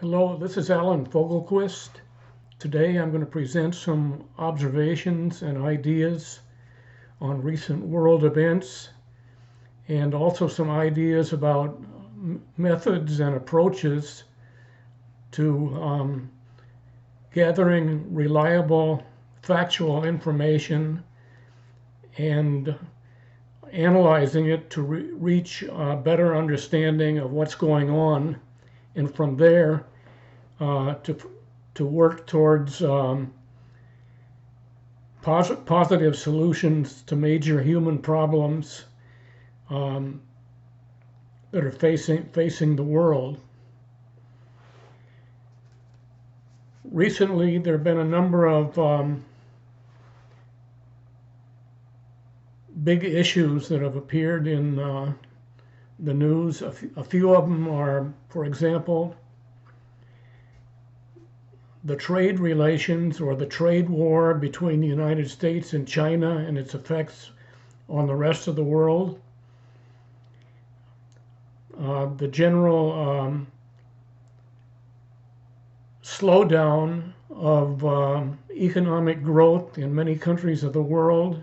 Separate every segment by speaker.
Speaker 1: Hello, this is Alan Fogelquist. Today I'm going to present some observations and ideas on recent world events and also some ideas about methods and approaches to gathering reliable factual information and analyzing it to reach a better understanding of what's going on, and from there uh, to to work towards positive solutions to major human problems um, that are facing the world. Recently, there have been a number of big issues that have appeared in the news. A few of them are, for example, the trade relations or the trade war between the United States and China and its effects on the rest of the world. The general slowdown of economic growth in many countries of the world,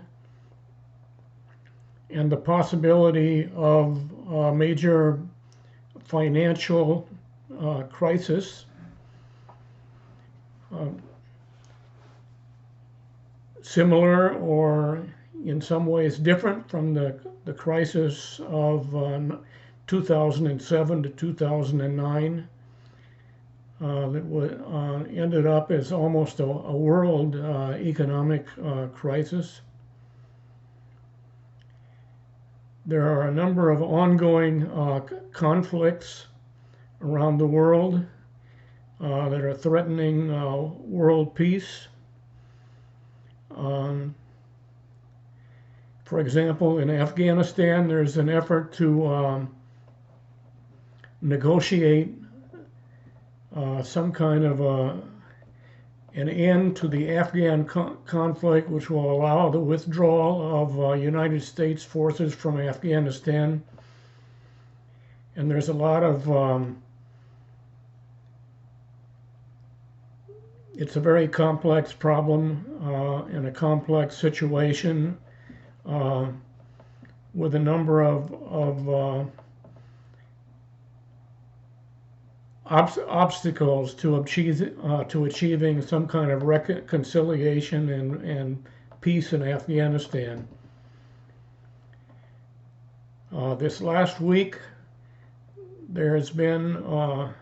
Speaker 1: and the possibility of a major financial crisis. Similar or in some ways different from the crisis of 2007 to 2009 that ended up as almost a world economic crisis. There are a number of ongoing conflicts around the world that are threatening world peace. For example, in Afghanistan, there's an effort to negotiate some kind of an end to the Afghan conflict, which will allow the withdrawal of United States forces from Afghanistan. And there's a lot of it's a very complex problem and a complex situation with a number of obstacles to achieving some kind of reconciliation and peace in Afghanistan. This last week, there has been a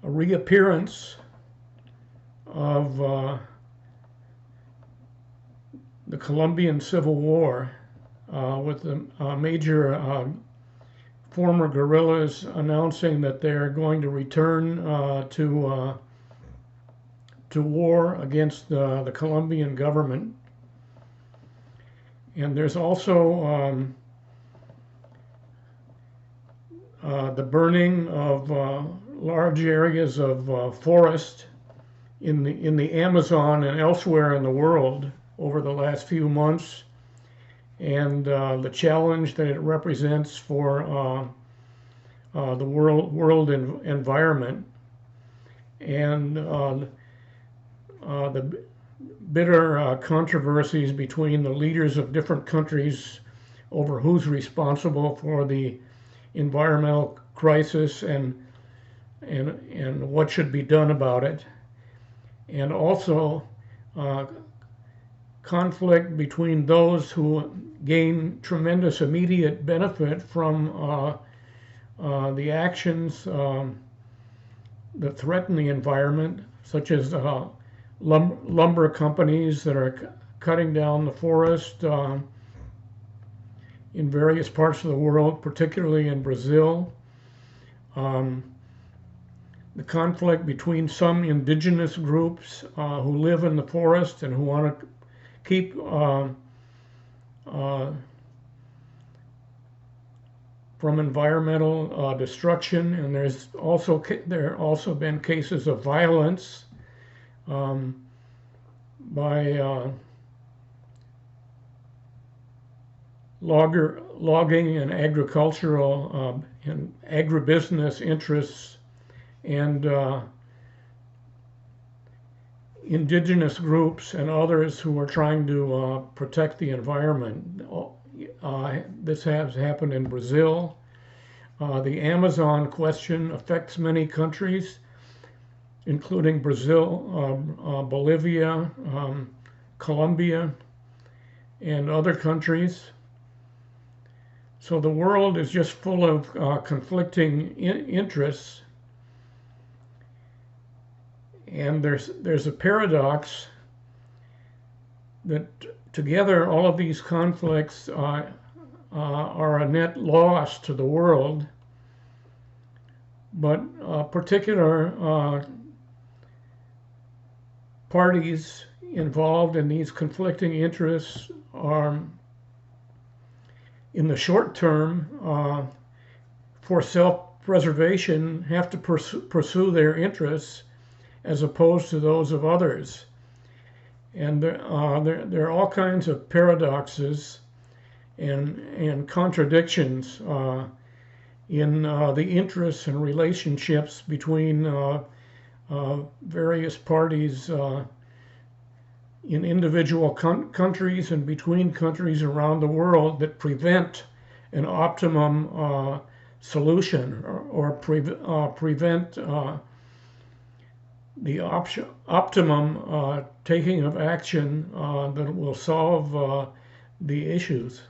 Speaker 1: reappearance of the Colombian Civil War with the major former guerrillas announcing that they're going to return to war against the Colombian government. And there's also the burning of large areas of forest in the Amazon and elsewhere in the world over the last few months, and the challenge that it represents for the world environment, and the bitter controversies between the leaders of different countries over who's responsible for the environmental crisis and what should be done about it, and also conflict between those who gain tremendous immediate benefit from the actions that threaten the environment, such as lumber companies that are cutting down the forest in various parts of the world, particularly in Brazil. The conflict between some indigenous groups who live in the forest and who want to keep from environmental destruction, and there have also been cases of violence by logging and agricultural and agribusiness interests and indigenous groups and others who are trying to protect the environment. This has happened in Brazil. The Amazon question affects many countries, including Brazil, Bolivia, Colombia, and other countries. So the world is just full of conflicting interests. And there's a paradox that together all of these conflicts are a net loss to the world, but particular parties involved in these conflicting interests are, in the short term, for self-preservation, have to pursue their interests as opposed to those of others. And there are all kinds of paradoxes and contradictions in the interests and relationships between various parties in individual countries and between countries around the world that prevent an optimum solution or prevent the optimum taking of action that will solve the issues.